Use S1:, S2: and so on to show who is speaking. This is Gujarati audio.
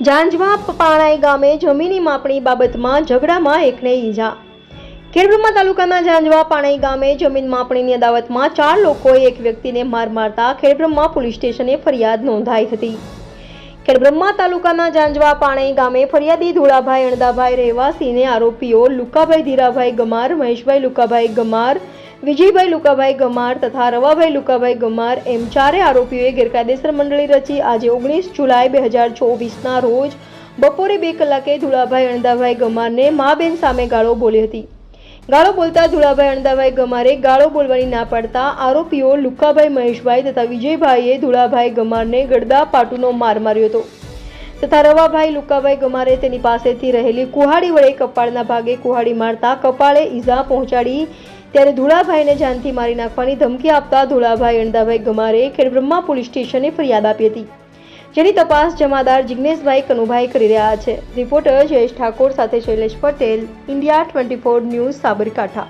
S1: જાંજવા પાણાઈ ગામે જમીનની માપણી બાબતમાં ઝઘડામાં એકને ઈજા. ખેડબ્રહ્મા તાલુકાના જાંજવા પાણાઈ ગામે જમીન માપણીની અદાવતમાં 4 લોકોએ એક વ્યક્તિને માર મારતા ખેડબ્રહ્મા પોલીસ સ્ટેશને ફરિયાદ નોંધાઈ હતી. ખેડબ્રહ્મા તાલુકાના જાંજવા પાણાઈ ગામે ફરિયાદી ધોળાભાઈ અણદાભાઈ રહેવાસીને આરોપીઓ લુકાભાઈ ધીરાભાઈ ગમાર, મહેશભાઈ લુકાભાઈ ગમાર, વિજયભાઈ લુકાભાઈ ગમાર તથા રવાભાઈ લુકાભાઈ ગમાર એમ 4 આરોપીઓએ ગેરકાયદેસર મંડળી રચી આજે 19 જુલાઈ 2024ના રોજ બપોરે 2 કલાકે ધોળાભાઈ અણદાભાઈ ગમારને મા બેન સામે ગાળો બોલી હતી. ગાળો બોલતા ધોળાભાઈ અણદાભાઈ ગમારે ગાળો બોલવાની ના પાડતા આરોપીઓ લુકાભાઈ, મહેશભાઈ તથા વિજયભાઈએ ધોળાભાઈ ગમારને ગળદા પાટુનો માર માર્યો હતો તથા રવાભાઈ લુકાભાઈ ગમારે તેની પાસેથી રહેલી કુહાડી વડે કપાળના ભાગે કુહાડી મારતા કપાળે ઈજા પહોંચાડી ત્યારે ધોળાભાઈને જાનથી મારી નાખવાની ધમકી આપતા ધોળાભાઈ અણદાભાઈ ગમારે ખેડબ્રહ્મા પોલીસ સ્ટેશને ફરિયાદ આપી હતી, જેની તપાસ જમાદાર જિગ્નેશભાઈ કનુભાઈ કરી રહ્યા છે. રિપોર્ટર જયેશ ઠાકોર સાથે શૈલેષ પટેલ, ઇન્ડિયા 24 ન્યૂઝ, સાબરકાંઠા.